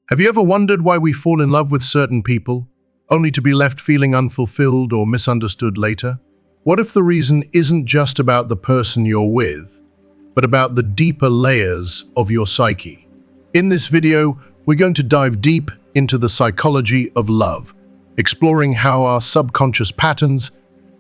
Have you ever wondered why we fall in love with certain people, only to be left feeling unfulfilled or misunderstood later? What if the reason isn't just about the person you're with, but about the deeper layers of your psyche? In this video, we're going to dive deep into the psychology of love, exploring how our subconscious patterns,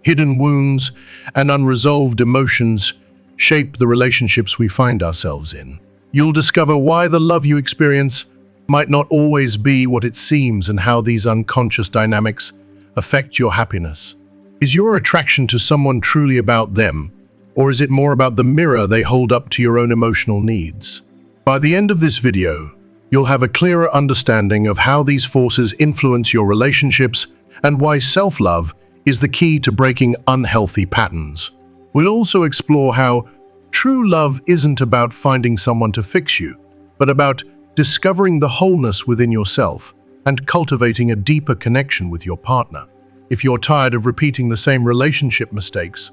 hidden wounds, and unresolved emotions shape the relationships we find ourselves in. You'll discover why the love you experience might not always be what it seems and how these unconscious dynamics affect your happiness. Is your attraction to someone truly about them, or is it more about the mirror they hold up to your own emotional needs? By the end of this video, you'll have a clearer understanding of how these forces influence your relationships and why self-love is the key to breaking unhealthy patterns. We'll also explore how true love isn't about finding someone to fix you, but about discovering the wholeness within yourself and cultivating a deeper connection with your partner. If you're tired of repeating the same relationship mistakes,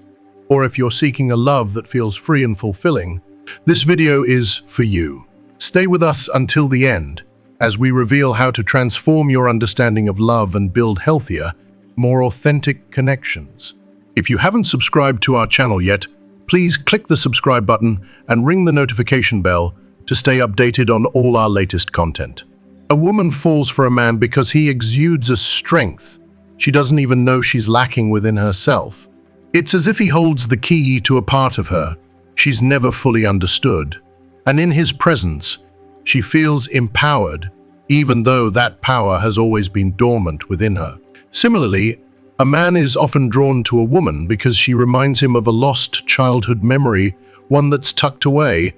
or if you're seeking a love that feels free and fulfilling, this video is for you. Stay with us until the end, as we reveal how to transform your understanding of love and build healthier, more authentic connections. If you haven't subscribed to our channel yet, please click the subscribe button and ring the notification bell to stay updated on all our latest content. A woman falls for a man because he exudes a strength she doesn't even know she's lacking within herself. It's as if he holds the key to a part of her she's never fully understood, and in his presence, she feels empowered, even though that power has always been dormant within her. Similarly, a man is often drawn to a woman because she reminds him of a lost childhood memory, one that's tucked away,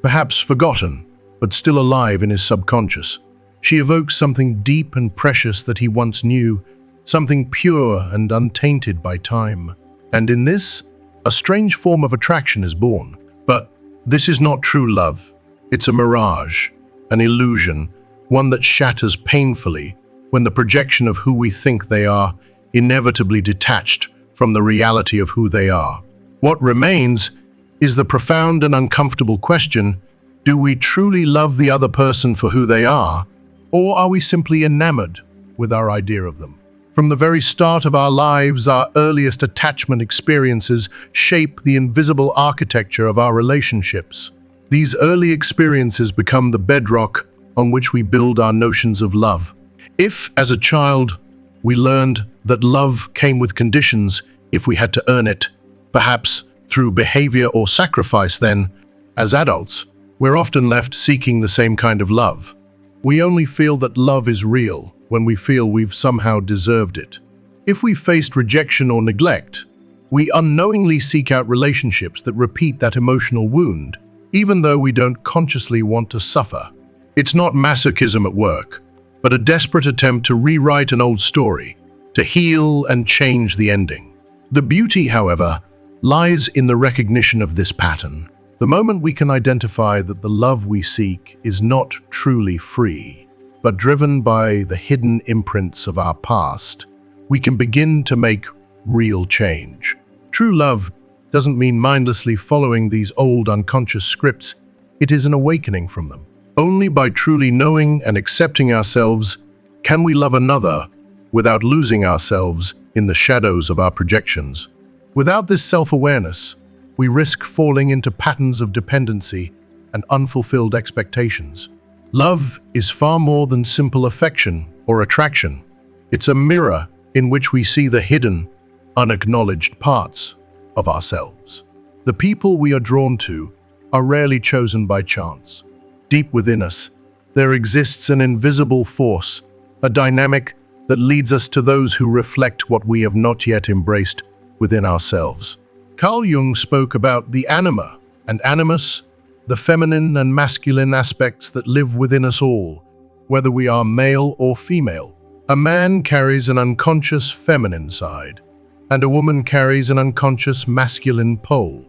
perhaps forgotten, but still alive in his subconscious. She evokes something deep and precious that he once knew, something pure and untainted by time. And in this, a strange form of attraction is born. But this is not true love. It's a mirage, an illusion, one that shatters painfully when the projection of who we think they are inevitably detached from the reality of who they are. What remains is the profound and uncomfortable question: do we truly love the other person for who they are, or are we simply enamored with our idea of them? From the very start of our lives, our earliest attachment experiences shape the invisible architecture of our relationships. These early experiences become the bedrock on which we build our notions of love. If, as a child, we learned that love came with conditions if we had to earn it, perhaps through behavior or sacrifice, then, as adults, we're often left seeking the same kind of love. We only feel that love is real when we feel we've somehow deserved it. If we faced rejection or neglect, we unknowingly seek out relationships that repeat that emotional wound, even though we don't consciously want to suffer. It's not masochism at work, but a desperate attempt to rewrite an old story, to heal and change the ending. The beauty, however, lies in the recognition of this pattern. The moment we can identify that the love we seek is not truly free, but driven by the hidden imprints of our past, we can begin to make real change. True love doesn't mean mindlessly following these old unconscious scripts. It is an awakening from them. Only by truly knowing and accepting ourselves can we love another without losing ourselves in the shadows of our projections. Without this self-awareness, we risk falling into patterns of dependency and unfulfilled expectations. Love is far more than simple affection or attraction. It's a mirror in which we see the hidden, unacknowledged parts of ourselves. The people we are drawn to are rarely chosen by chance. Deep within us, there exists an invisible force, a dynamic that leads us to those who reflect what we have not yet embraced within ourselves. Carl Jung spoke about the anima and animus, the feminine and masculine aspects that live within us all, whether we are male or female. A man carries an unconscious feminine side, and a woman carries an unconscious masculine pole.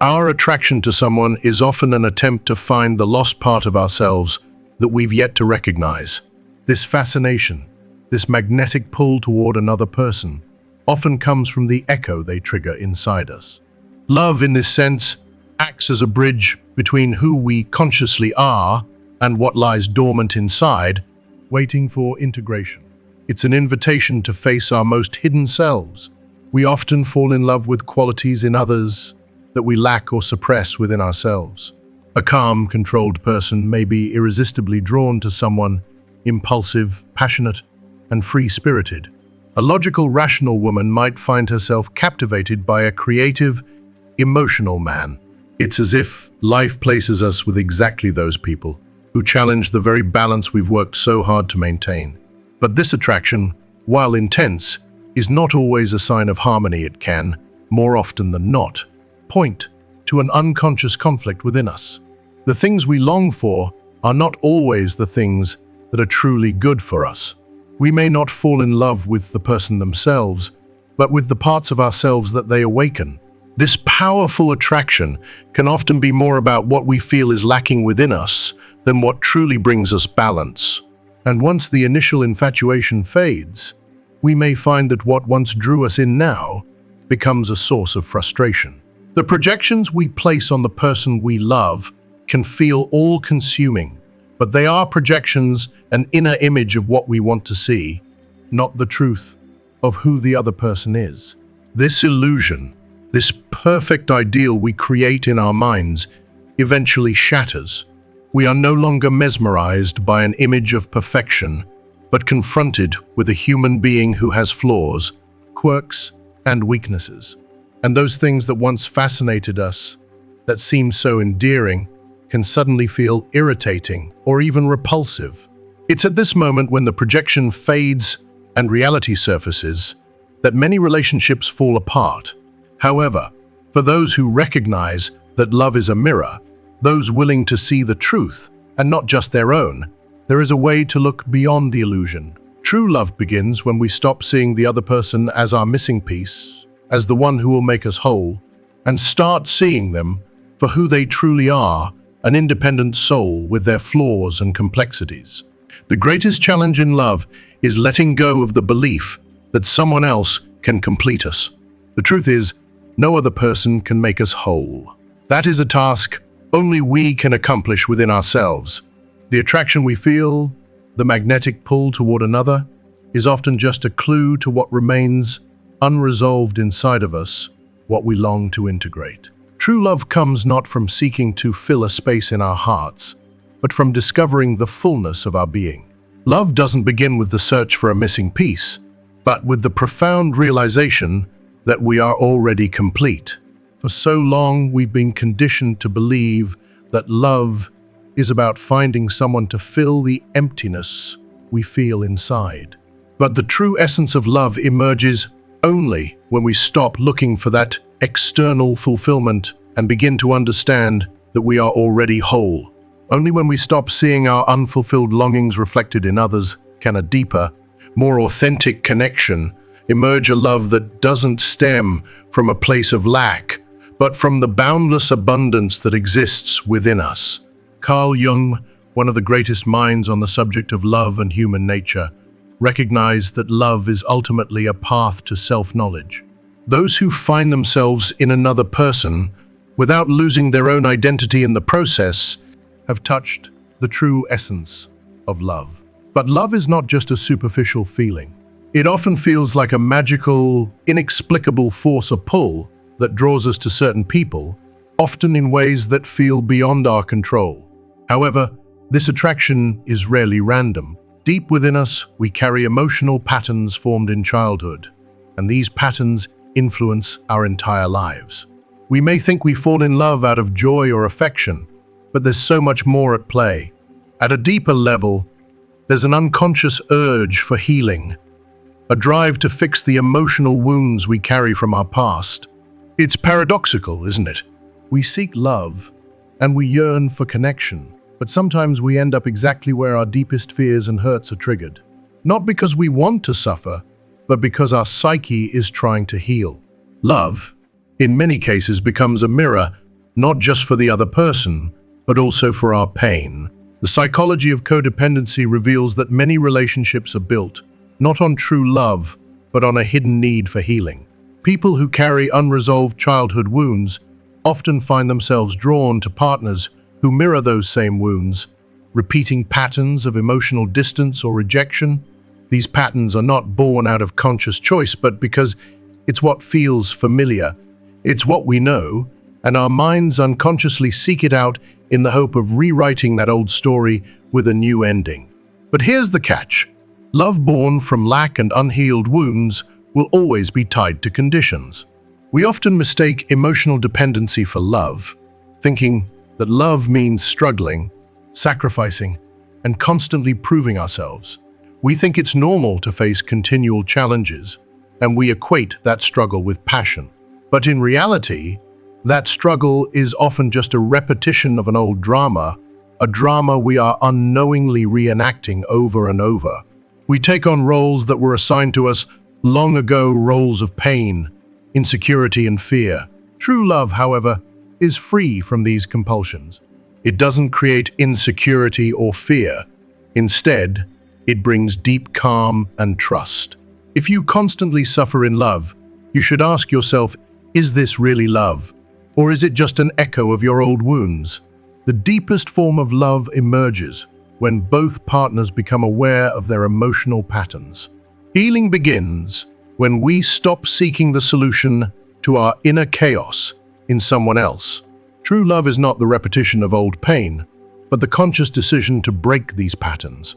Our attraction to someone is often an attempt to find the lost part of ourselves that we've yet to recognize. This fascination, this magnetic pull toward another person, often comes from the echo they trigger inside us. Love, in this sense, acts as a bridge between who we consciously are and what lies dormant inside, waiting for integration. It's an invitation to face our most hidden selves. We often fall in love with qualities in others that we lack or suppress within ourselves. A calm, controlled person may be irresistibly drawn to someone impulsive, passionate, and free-spirited. A logical, rational woman might find herself captivated by a creative, emotional man. It's as if life places us with exactly those people who challenge the very balance we've worked so hard to maintain. But this attraction, while intense, is not always a sign of harmony. It can, more often than not, point to an unconscious conflict within us. The things we long for are not always the things that are truly good for us. We may not fall in love with the person themselves, but with the parts of ourselves that they awaken. This powerful attraction can often be more about what we feel is lacking within us than what truly brings us balance. And once the initial infatuation fades, we may find that what once drew us in now becomes a source of frustration. The projections we place on the person we love can feel all-consuming, but they are projections, an inner image of what we want to see, not the truth of who the other person is. This illusion, this perfect ideal we create in our minds, eventually shatters. We are no longer mesmerized by an image of perfection, but confronted with a human being who has flaws, quirks, and weaknesses. And those things that once fascinated us, that seemed so endearing, can suddenly feel irritating or even repulsive. It's at this moment, when the projection fades and reality surfaces, that many relationships fall apart. However, for those who recognize that love is a mirror, those willing to see the truth and not just their own, there is a way to look beyond the illusion. True love begins when we stop seeing the other person as our missing piece, as the one who will make us whole, and start seeing them for who they truly are, an independent soul with their flaws and complexities. The greatest challenge in love is letting go of the belief that someone else can complete us. The truth is, no other person can make us whole. That is a task only we can accomplish within ourselves. The attraction we feel, the magnetic pull toward another, is often just a clue to what remains unresolved inside of us, what we long to integrate. True love comes not from seeking to fill a space in our hearts, but from discovering the fullness of our being. Love doesn't begin with the search for a missing piece, but with the profound realization that we are already complete. For so long, we've been conditioned to believe that love is about finding someone to fill the emptiness we feel inside. But the true essence of love emerges only when we stop looking for that external fulfillment and begin to understand that we are already whole. Only when we stop seeing our unfulfilled longings reflected in others can a deeper, more authentic connection emerge, a love that doesn't stem from a place of lack, but from the boundless abundance that exists within us. Carl Jung, one of the greatest minds on the subject of love and human nature, recognized that love is ultimately a path to self-knowledge. Those who find themselves in another person without losing their own identity in the process have touched the true essence of love. But love is not just a superficial feeling. It often feels like a magical, inexplicable force or pull that draws us to certain people, often in ways that feel beyond our control. However, this attraction is rarely random. Deep within us, we carry emotional patterns formed in childhood, and these patterns influence our entire lives. We may think we fall in love out of joy or affection, but there's so much more at play. At a deeper level, there's an unconscious urge for healing, a drive to fix the emotional wounds we carry from our past. It's paradoxical, isn't it? We seek love, and we yearn for connection, but sometimes we end up exactly where our deepest fears and hurts are triggered. Not because we want to suffer, but because our psyche is trying to heal. Love, in many cases, becomes a mirror, not just for the other person, but also for our pain. The psychology of codependency reveals that many relationships are built not on true love, but on a hidden need for healing. People who carry unresolved childhood wounds often find themselves drawn to partners who mirror those same wounds, repeating patterns of emotional distance or rejection. These patterns are not born out of conscious choice, but because it's what feels familiar. It's what we know, and our minds unconsciously seek it out in the hope of rewriting that old story with a new ending. But here's the catch. Love born from lack and unhealed wounds will always be tied to conditions. We often mistake emotional dependency for love, thinking that love means struggling, sacrificing, and constantly proving ourselves. We think it's normal to face continual challenges, and we equate that struggle with passion. But in reality, that struggle is often just a repetition of an old drama, a drama we are unknowingly reenacting over and over. We take on roles that were assigned to us long ago, roles of pain, insecurity, and fear. True love, however, is free from these compulsions. It doesn't create insecurity or fear. Instead, it brings deep calm and trust. If you constantly suffer in love, you should ask yourself, is this really love? Or is it just an echo of your old wounds? The deepest form of love emerges when both partners become aware of their emotional patterns. Healing begins when we stop seeking the solution to our inner chaos in someone else. True love is not the repetition of old pain, but the conscious decision to break these patterns.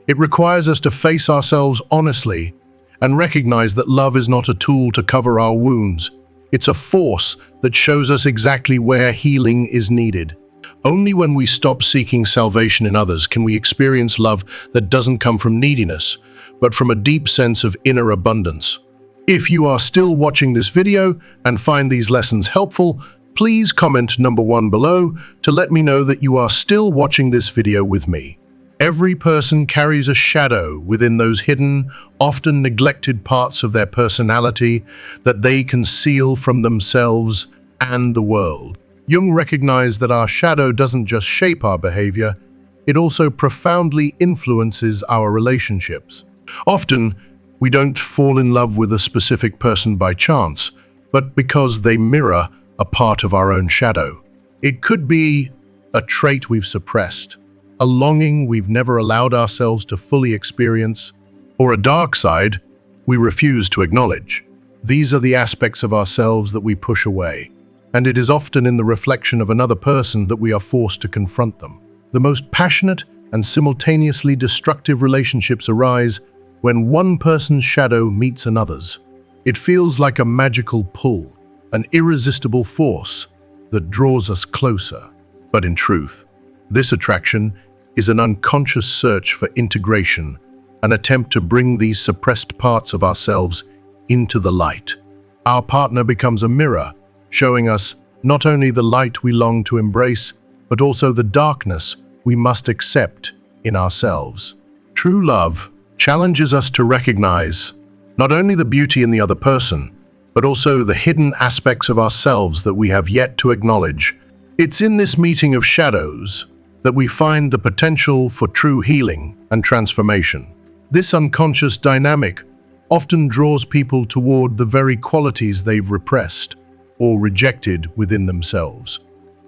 It requires us to face ourselves honestly and recognize that love is not a tool to cover our wounds. It's a force that shows us exactly where healing is needed. Only when we stop seeking salvation in others can we experience love that doesn't come from neediness, but from a deep sense of inner abundance. If you are still watching this video and find these lessons helpful, please comment number 1 below to let me know that you are still watching this video with me. Every person carries a shadow within those hidden, often neglected parts of their personality that they conceal from themselves and the world. Jung recognized that our shadow doesn't just shape our behavior, it also profoundly influences our relationships. Often, we don't fall in love with a specific person by chance, but because they mirror a part of our own shadow. It could be a trait we've suppressed, a longing we've never allowed ourselves to fully experience, or a dark side we refuse to acknowledge. These are the aspects of ourselves that we push away, and it is often in the reflection of another person that we are forced to confront them. The most passionate and simultaneously destructive relationships arise when one person's shadow meets another's. It feels like a magical pull, an irresistible force that draws us closer. But in truth, this attraction is an unconscious search for integration, an attempt to bring these suppressed parts of ourselves into the light. Our partner becomes a mirror, showing us not only the light we long to embrace, but also the darkness we must accept in ourselves. True love challenges us to recognize not only the beauty in the other person, but also the hidden aspects of ourselves that we have yet to acknowledge. It's in this meeting of shadows that we find the potential for true healing and transformation. This unconscious dynamic often draws people toward the very qualities they've repressed or rejected within themselves.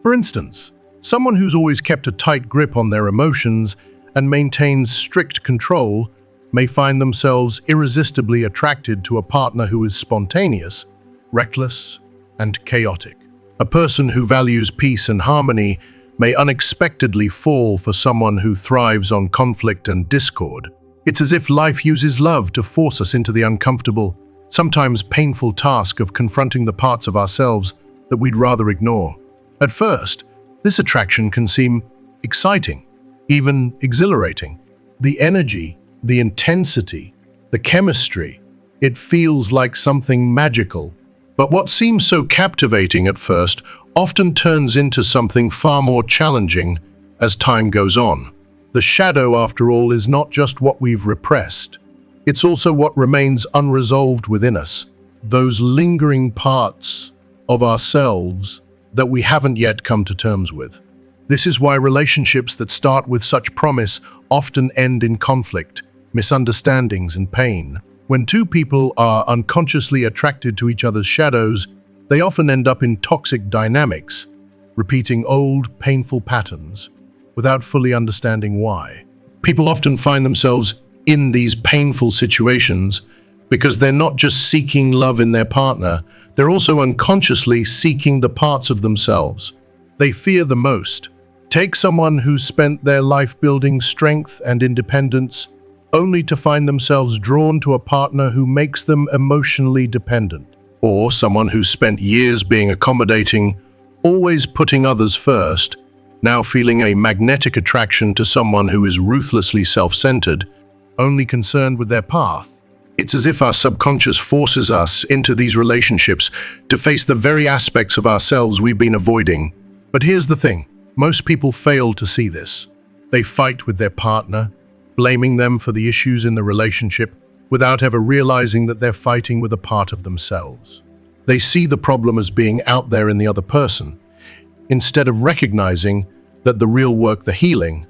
For instance, someone who's always kept a tight grip on their emotions and maintains strict control may find themselves irresistibly attracted to a partner who is spontaneous, reckless, and chaotic. A person who values peace and harmony may unexpectedly fall for someone who thrives on conflict and discord. It's as if life uses love to force us into the uncomfortable, sometimes painful task of confronting the parts of ourselves that we'd rather ignore. At first, this attraction can seem exciting, even exhilarating. The energy, the intensity, the chemistry, it feels like something magical. But what seems so captivating at first often turns into something far more challenging as time goes on. The shadow, after all, is not just what we've repressed. It's also what remains unresolved within us, those lingering parts of ourselves that we haven't yet come to terms with. This is why relationships that start with such promise often end in conflict, misunderstandings, and pain. When two people are unconsciously attracted to each other's shadows, they often end up in toxic dynamics, repeating old, painful patterns. without fully understanding why. People often find themselves in these painful situations because they're not just seeking love in their partner, they're also unconsciously seeking the parts of themselves they fear the most. Take someone who's spent their life building strength and independence, only to find themselves drawn to a partner who makes them emotionally dependent. Or someone who's spent years being accommodating, always putting others first, now feeling a magnetic attraction to someone who is ruthlessly self-centered, only concerned with their path. It's as if our subconscious forces us into these relationships to face the very aspects of ourselves we've been avoiding. But here's the thing, most people fail to see this. They fight with their partner, blaming them for the issues in the relationship, without ever realizing that they're fighting with a part of themselves. They see the problem as being out there in the other person, instead of recognizing that the real work, the healing,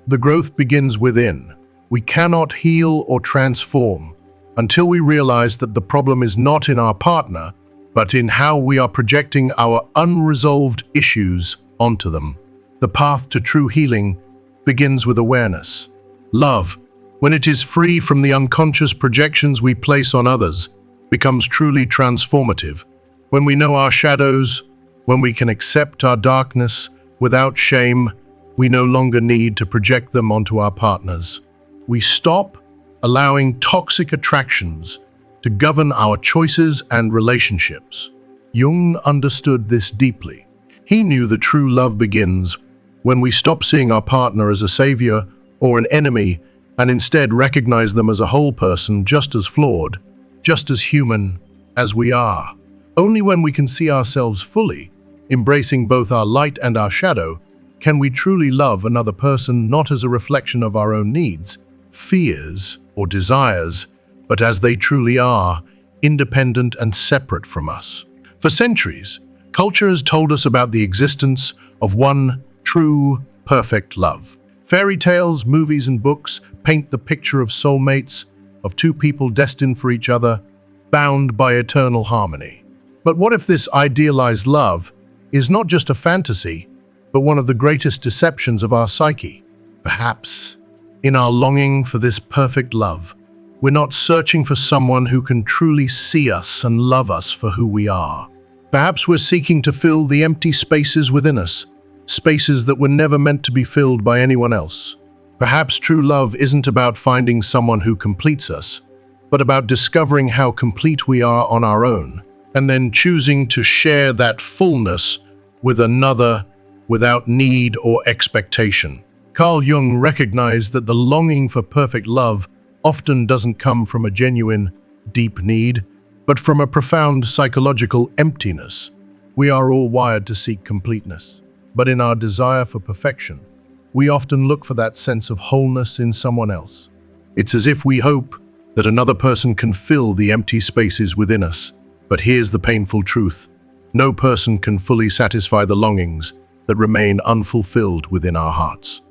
the growth begins within. We cannot heal or transform until we realize that the problem is not in our partner, but in how we are projecting our unresolved issues onto them. The path to true healing begins with awareness. Love, when it is free from the unconscious projections we place on others, becomes truly transformative. When we know our shadows, when we can accept our darkness without shame, we no longer need to project them onto our partners. We stop allowing toxic attractions to govern our choices and relationships. Jung understood this deeply. He knew that true love begins when we stop seeing our partner as a savior or an enemy and instead recognize them as a whole person, just as flawed, just as human as we are. Only when we can see ourselves fully, embracing both our light and our shadow, can we truly love another person not as a reflection of our own needs, fears, or desires, but as they truly are, independent and separate from us. For centuries, culture has told us about the existence of one true, perfect love. Fairy tales, movies, and books paint the picture of soulmates, of two people destined for each other, bound by eternal harmony. But what if this idealized love is not just a fantasy, but one of the greatest deceptions of our psyche? Perhaps, in our longing for this perfect love, we're not searching for someone who can truly see us and love us for who we are. Perhaps we're seeking to fill the empty spaces within us, spaces that were never meant to be filled by anyone else. Perhaps true love isn't about finding someone who completes us, but about discovering how complete we are on our own, and then choosing to share that fullness with another without need or expectation. Carl Jung recognized that the longing for perfect love often doesn't come from a genuine, deep need, but from a profound psychological emptiness. We are all wired to seek completeness, but in our desire for perfection, we often look for that sense of wholeness in someone else. It's as if we hope that another person can fill the empty spaces within us. But here's the painful truth. No person can fully satisfy the longings that remain unfulfilled within our hearts.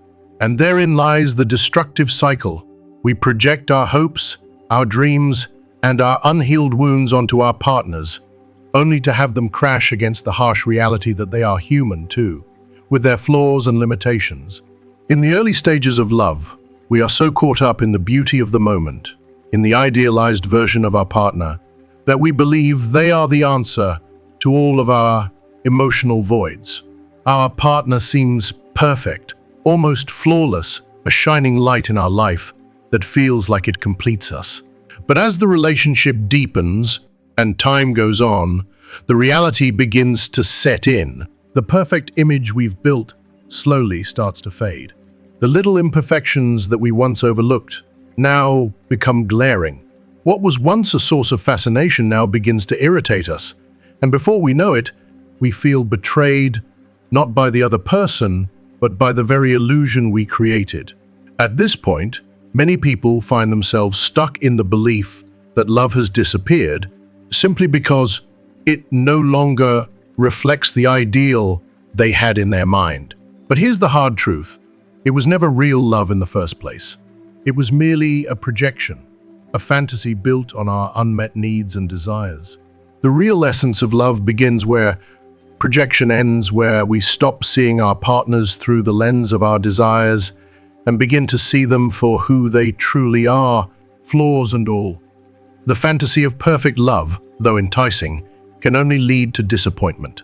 And therein lies the destructive cycle. We project our hopes, our dreams, and our unhealed wounds onto our partners, only to have them crash against the harsh reality that they are human too, with their flaws and limitations. In the early stages of love, we are so caught up in the beauty of the moment, in the idealized version of our partner, that we believe they are the answer to all of our emotional voids. Our partner seems perfect, almost flawless, a shining light in our life that feels like it completes us. But as the relationship deepens and time goes on, the reality begins to set in. The perfect image we've built slowly starts to fade. The little imperfections that we once overlooked now become glaring. What was once a source of fascination now begins to irritate us. And before we know it, we feel betrayed, not by the other person, but by the very illusion we created. At this point, many people find themselves stuck in the belief that love has disappeared simply because it no longer reflects the ideal they had in their mind. But here's the hard truth. It was never real love in the first place. It was merely a projection, a fantasy built on our unmet needs and desires. The real essence of love begins where Projection ends where we stop seeing our partners through the lens of our desires and begin to see them for who they truly are, flaws and all. The fantasy of perfect love, though enticing, can only lead to disappointment.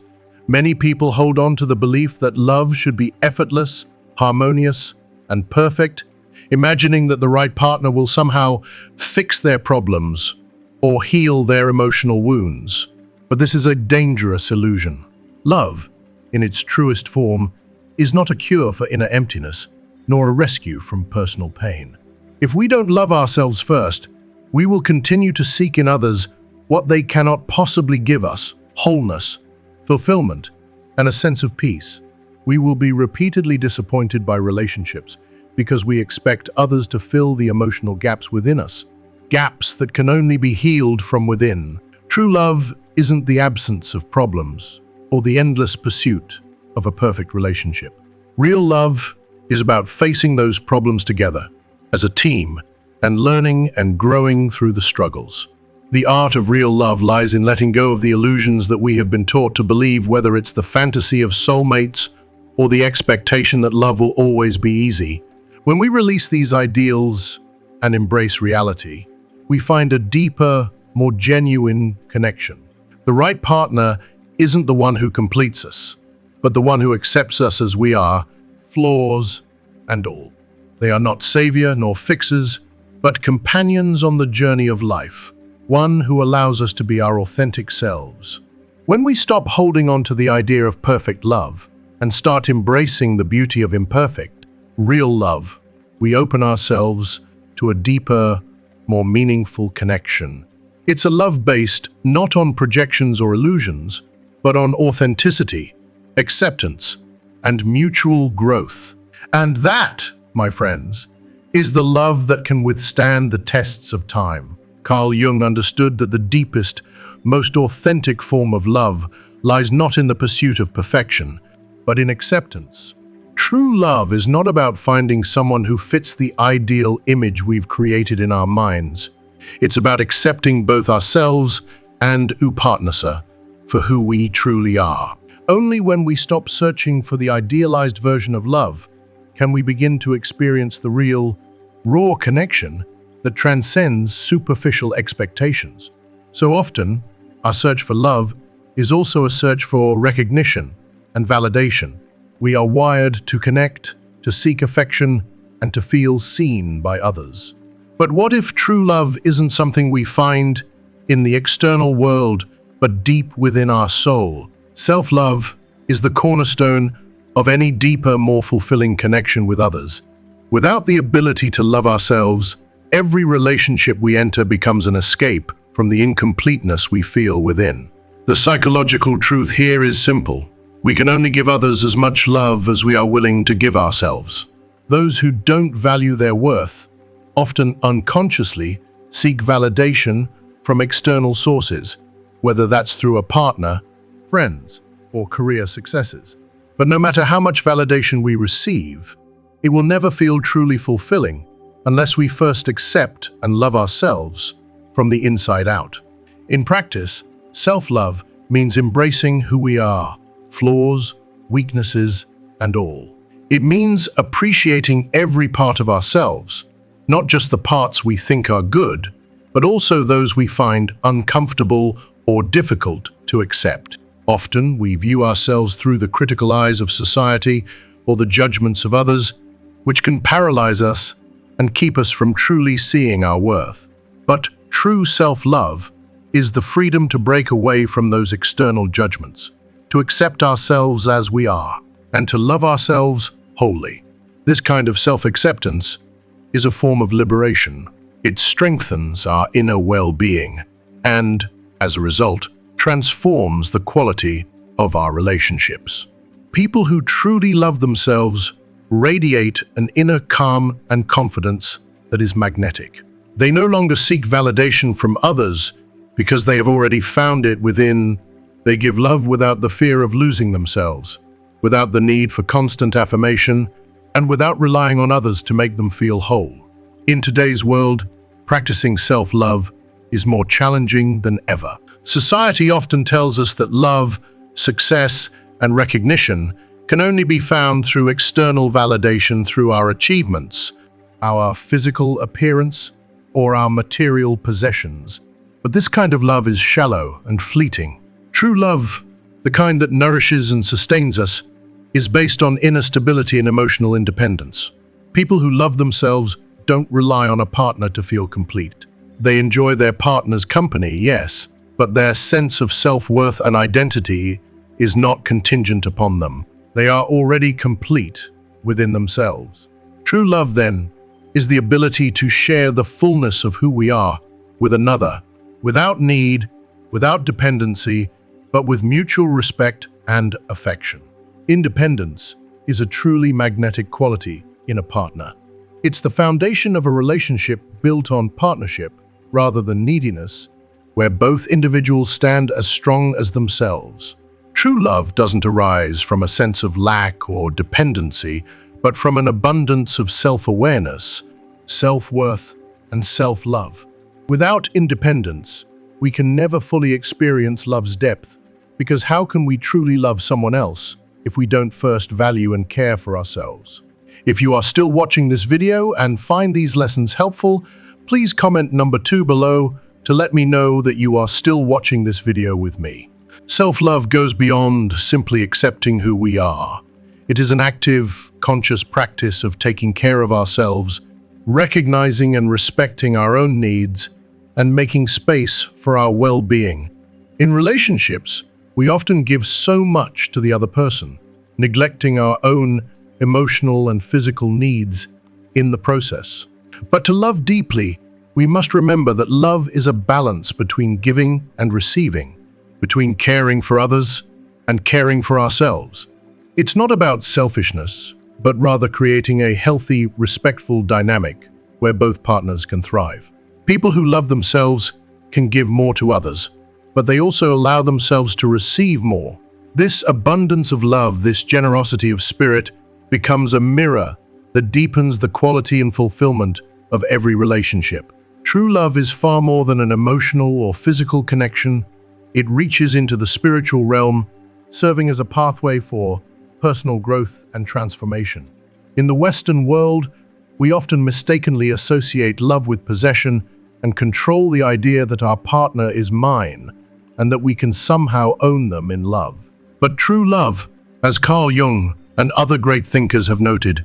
Many people hold on to the belief that love should be effortless, harmonious, and perfect, imagining that the right partner will somehow fix their problems or heal their emotional wounds. But this is a dangerous illusion. Love, in its truest form, is not a cure for inner emptiness, nor a rescue from personal pain. If we don't love ourselves first, we will continue to seek in others what they cannot possibly give us: wholeness, fulfillment, and a sense of peace. We will be repeatedly disappointed by relationships because we expect others to fill the emotional gaps within us, gaps that can only be healed from within. True love isn't the absence of problems or the endless pursuit of a perfect relationship. Real love is about facing those problems together as a team and learning and growing through the struggles. The art of real love lies in letting go of the illusions that we have been taught to believe, whether it's the fantasy of soulmates or the expectation that love will always be easy. When we release these ideals and embrace reality, we find a deeper, more genuine connection. The right partner isn't the one who completes us, but the one who accepts us as we are, flaws and all. They are not savior nor fixers, but companions on the journey of life, one who allows us to be our authentic selves. When we stop holding on to the idea of perfect love and start embracing the beauty of imperfect, real love, we open ourselves to a deeper, more meaningful connection. It's a love based not on projections or illusions, but on authenticity, acceptance, and mutual growth. And that, my friends, is the love that can withstand the tests of time. Carl Jung understood that the deepest, most authentic form of love lies not in the pursuit of perfection, but in acceptance. True love is not about finding someone who fits the ideal image we've created in our minds. It's about accepting both ourselves and partner for who we truly are. Only when we stop searching for the idealized version of love can we begin to experience the real, raw connection that transcends superficial expectations. So often, our search for love is also a search for recognition and validation. We are wired to connect, to seek affection, and to feel seen by others. But what if true love isn't something we find in the external world, but deep within our soul? Self-love is the cornerstone of any deeper, more fulfilling connection with others. Without the ability to love ourselves, every relationship we enter becomes an escape from the incompleteness we feel within. The psychological truth here is simple. We can only give others as much love as we are willing to give ourselves. Those who don't value their worth often unconsciously seek validation from external sources, whether that's through a partner, friends, or career successes. But no matter how much validation we receive, it will never feel truly fulfilling unless we first accept and love ourselves from the inside out. In practice, self-love means embracing who we are, flaws, weaknesses, and all. It means appreciating every part of ourselves, not just the parts we think are good, but also those we find uncomfortable or difficult to accept. Often, we view ourselves through the critical eyes of society or the judgments of others, which can paralyze us and keep us from truly seeing our worth. But true self-love is the freedom to break away from those external judgments, to accept ourselves as we are, and to love ourselves wholly. This kind of self-acceptance is a form of liberation. It strengthens our inner well-being and, as a result, transforms the quality of our relationships. People who truly love themselves radiate an inner calm and confidence that is magnetic. They no longer seek validation from others because they have already found it within. They give love without the fear of losing themselves, without the need for constant affirmation, and without relying on others to make them feel whole. In today's world, practicing self-love is more challenging than ever. Society often tells us that love success, and recognition can only be found through external validation through our achievements, our physical appearance, or our material possessions. But this kind of love is shallow and fleeting. True love, the kind that nourishes and sustains us, is based on inner stability and emotional independence. People who love themselves don't rely on a partner to feel complete. They enjoy their partner's company, yes, but their sense of self-worth and identity is not contingent upon them. They are already complete within themselves. True love, then, is the ability to share the fullness of who we are with another, without need, without dependency, but with mutual respect and affection. Independence is a truly magnetic quality in a partner. It's the foundation of a relationship built on partnership rather than neediness, where both individuals stand as strong as themselves. True love doesn't arise from a sense of lack or dependency, but from an abundance of self-awareness, self-worth, and self-love. Without independence, we can never fully experience love's depth, because how can we truly love someone else if we don't first value and care for ourselves? If you are still watching this video and find these lessons helpful, please comment number 2 below to let me know that you are still watching this video with me. Self-love goes beyond simply accepting who we are. It is an active, conscious practice of taking care of ourselves, recognizing and respecting our own needs, and making space for our well-being. In relationships, we often give so much to the other person, neglecting our own emotional and physical needs in the process. But to love deeply, we must remember that love is a balance between giving and receiving, between caring for others and caring for ourselves. It's not about selfishness, but rather creating a healthy, respectful dynamic where both partners can thrive. People who love themselves can give more to others, but they also allow themselves to receive more. This abundance of love, this generosity of spirit, becomes a mirror that deepens the quality and fulfillment of every relationship. True love is far more than an emotional or physical connection. It reaches into the spiritual realm, serving as a pathway for personal growth and transformation. In the Western world, we often mistakenly associate love with possession and control the idea that our partner is mine and that we can somehow own them in love. But true love, as Carl Jung and other great thinkers have noted,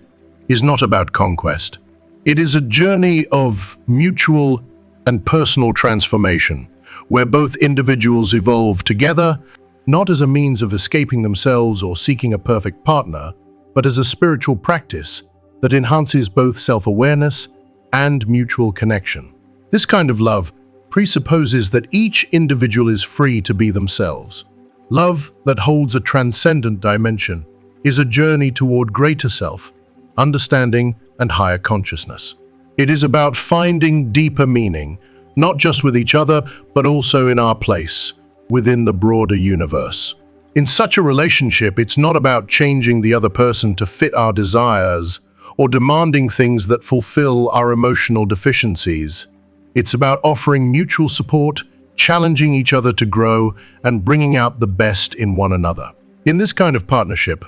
is not about conquest. It is a journey of mutual and personal transformation, where both individuals evolve together, not as a means of escaping themselves or seeking a perfect partner, but as a spiritual practice that enhances both self-awareness and mutual connection. This kind of love presupposes that each individual is free to be themselves. Love that holds a transcendent dimension is a journey toward greater self, understanding, and higher consciousness. It is about finding deeper meaning, not just with each other, but also in our place within the broader universe. In such a relationship, it's not about changing the other person to fit our desires or demanding things that fulfill our emotional deficiencies. It's about offering mutual support, challenging each other to grow, and bringing out the best in one another. In this kind of partnership,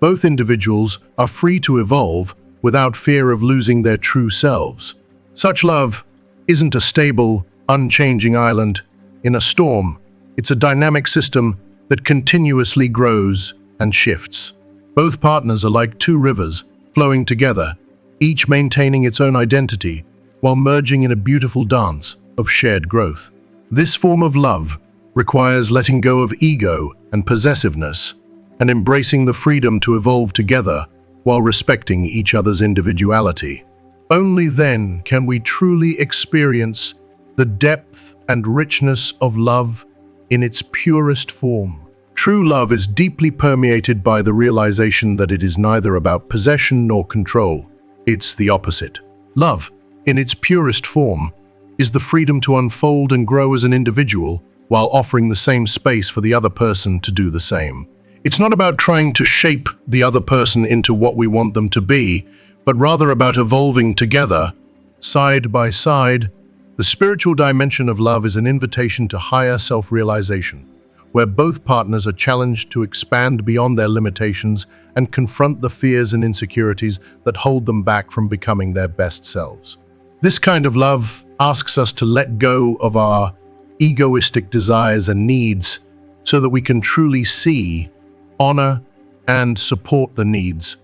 both individuals are free to evolve without fear of losing their true selves. Such love isn't a stable, unchanging island in a storm. It's a dynamic system that continuously grows and shifts. Both partners are like two rivers flowing together, each maintaining its own identity while merging in a beautiful dance of shared growth. This form of love requires letting go of ego and possessiveness and embracing the freedom to evolve together while respecting each other's individuality. Only then can we truly experience the depth and richness of love in its purest form. True love is deeply permeated by the realization that it is neither about possession nor control. It's the opposite. Love, in its purest form, is the freedom to unfold and grow as an individual while offering the same space for the other person to do the same. It's not about trying to shape the other person into what we want them to be, but rather about evolving together, side by side. The spiritual dimension of love is an invitation to higher self-realization, where both partners are challenged to expand beyond their limitations and confront the fears and insecurities that hold them back from becoming their best selves. This kind of love asks us to let go of our egoistic desires and needs so that we can truly see, honor, and support the needs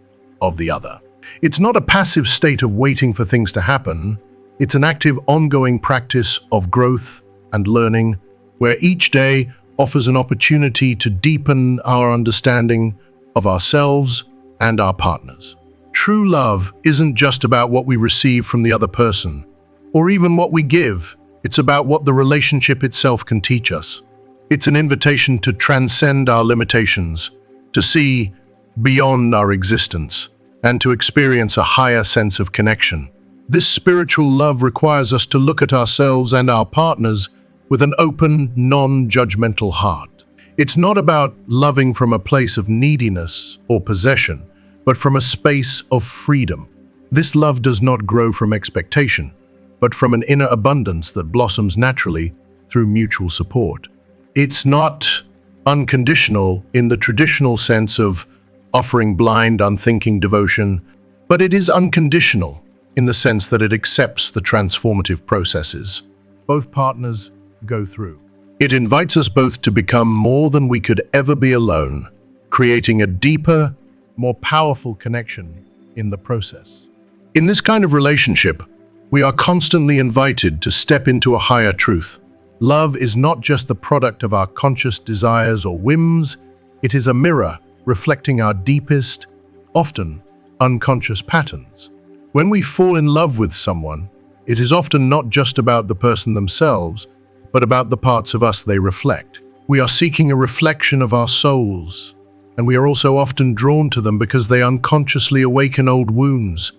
of the other. It's not a passive state of waiting for things to happen. It's an active, ongoing practice of growth and learning, where each day offers an opportunity to deepen our understanding of ourselves and our partners. True love isn't just about what we receive from the other person, or even what we give. It's about what the relationship itself can teach us. It's an invitation to transcend our limitations, to see beyond our existence, and to experience a higher sense of connection. This spiritual love requires us to look at ourselves and our partners with an open, non-judgmental heart. It's not about loving from a place of neediness or possession, but from a space of freedom. This love does not grow from expectation, but from an inner abundance that blossoms naturally through mutual support. It's not unconditional in the traditional sense of offering blind, unthinking devotion, but it is unconditional in the sense that it accepts the transformative processes both partners go through. It invites us both to become more than we could ever be alone, creating a deeper, more powerful connection in the process. In this kind of relationship, we are constantly invited to step into a higher truth. Love is not just the product of our conscious desires or whims, it is a mirror reflecting our deepest, often unconscious patterns. When we fall in love with someone, it is often not just about the person themselves, but about the parts of us they reflect. We are seeking a reflection of our souls, and we are also often drawn to them because they unconsciously awaken old wounds,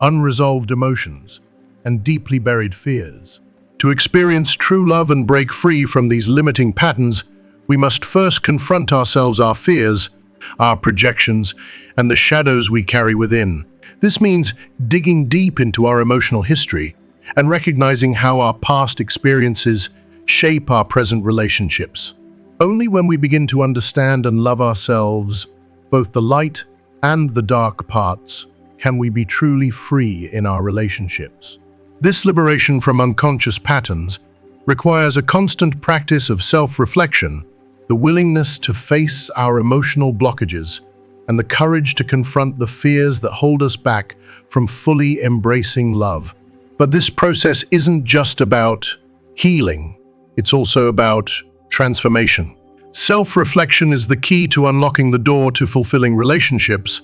unresolved emotions, and deeply buried fears. To experience true love and break free from these limiting patterns, we must first confront ourselves, our fears, our projections, and the shadows we carry within. This means digging deep into our emotional history and recognizing how our past experiences shape our present relationships. Only when we begin to understand and love ourselves, both the light and the dark parts, can we be truly free in our relationships. This liberation from unconscious patterns requires a constant practice of self-reflection, the willingness to face our emotional blockages, and the courage to confront the fears that hold us back from fully embracing love. But this process isn't just about healing, it's also about transformation. Self-reflection is the key to unlocking the door to fulfilling relationships,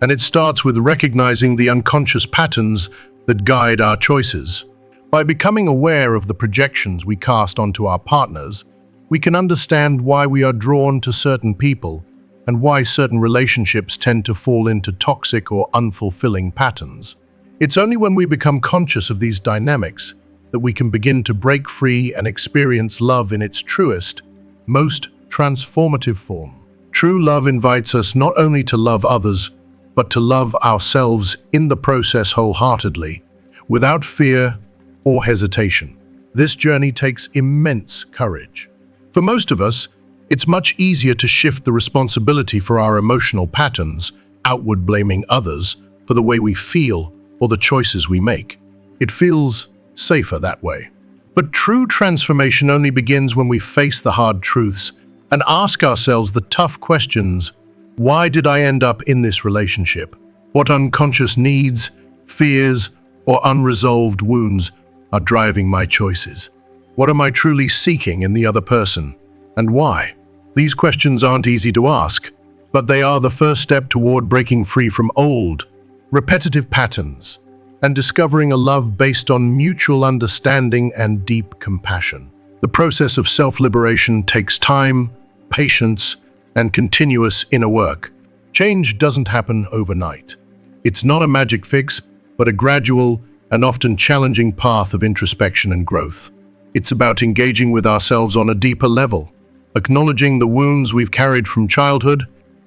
and it starts with recognizing the unconscious patterns that guide our choices. By becoming aware of the projections we cast onto our partners, we can understand why we are drawn to certain people and why certain relationships tend to fall into toxic or unfulfilling patterns. It's only when we become conscious of these dynamics that we can begin to break free and experience love in its truest, most transformative form. True love invites us not only to love others, but to love ourselves in the process wholeheartedly, without fear or hesitation. This journey takes immense courage. For most of us, it's much easier to shift the responsibility for our emotional patterns, outward blaming others for the way we feel or the choices we make. It feels safer that way. But true transformation only begins when we face the hard truths and ask ourselves the tough questions. Why did I end up in this relationship? What unconscious needs, fears, or unresolved wounds are driving my choices? What am I truly seeking in the other person, and why? These questions aren't easy to ask, but they are the first step toward breaking free from old, repetitive patterns and discovering a love based on mutual understanding and deep compassion. The process of self-liberation takes time, patience, and continuous inner work. Change doesn't happen overnight. It's not a magic fix, but a gradual and often challenging path of introspection and growth. It's about engaging with ourselves on a deeper level, acknowledging the wounds we've carried from childhood,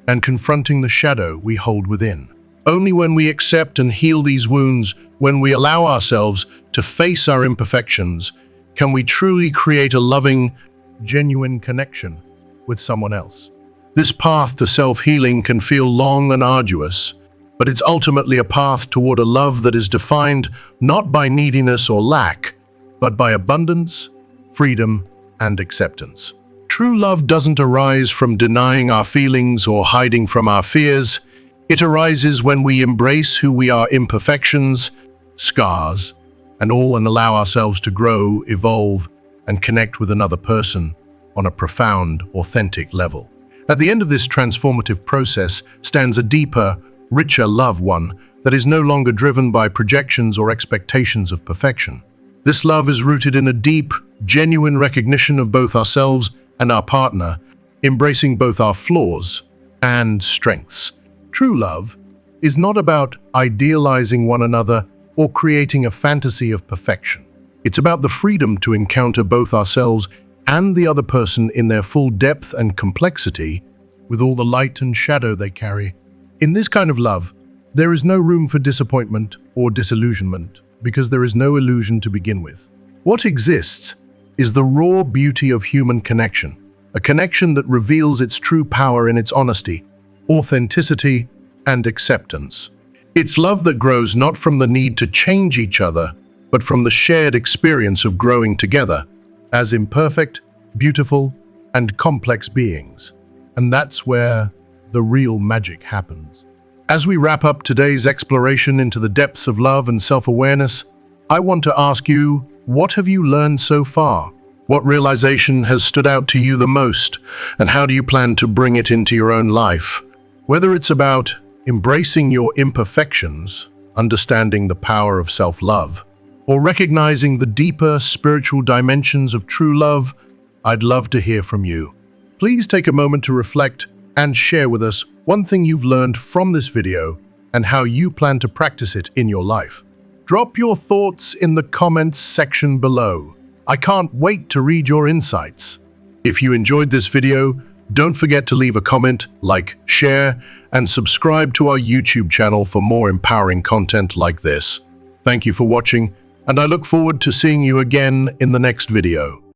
and confronting the shadow we hold within. Only when we accept and heal these wounds, when we allow ourselves to face our imperfections, can we truly create a loving, genuine connection with someone else. This path to self-healing can feel long and arduous, but it's ultimately a path toward a love that is defined not by neediness or lack, but by abundance, freedom, and acceptance. True love doesn't arise from denying our feelings or hiding from our fears. It arises when we embrace who we are, imperfections, scars, and allow ourselves to grow, evolve, and connect with another person on a profound, authentic level. At the end of this transformative process stands a deeper, richer love, one that is no longer driven by projections or expectations of perfection. This love is rooted in a deep, genuine recognition of both ourselves and our partner, embracing both our flaws and strengths. True love is not about idealizing one another or creating a fantasy of perfection. It's about the freedom to encounter both ourselves and the other person in their full depth and complexity, with all the light and shadow they carry. In this kind of love, there is no room for disappointment or disillusionment, because there is no illusion to begin with. What exists is the raw beauty of human connection, a connection that reveals its true power in its honesty, authenticity, and acceptance. It's love that grows not from the need to change each other, but from the shared experience of growing together as imperfect, beautiful, and complex beings. And that's where the real magic happens. As we wrap up today's exploration into the depths of love and self-awareness, I want to ask you, what have you learned so far? What realization has stood out to you the most, and how do you plan to bring it into your own life? Whether it's about embracing your imperfections, understanding the power of self-love, or recognizing the deeper spiritual dimensions of true love, I'd love to hear from you. Please take a moment to reflect and share with us one thing you've learned from this video and how you plan to practice it in your life. Drop your thoughts in the comments section below. I can't wait to read your insights. If you enjoyed this video, don't forget to leave a comment, like, share, and subscribe to our YouTube channel for more empowering content like this. Thank you for watching, and I look forward to seeing you again in the next video.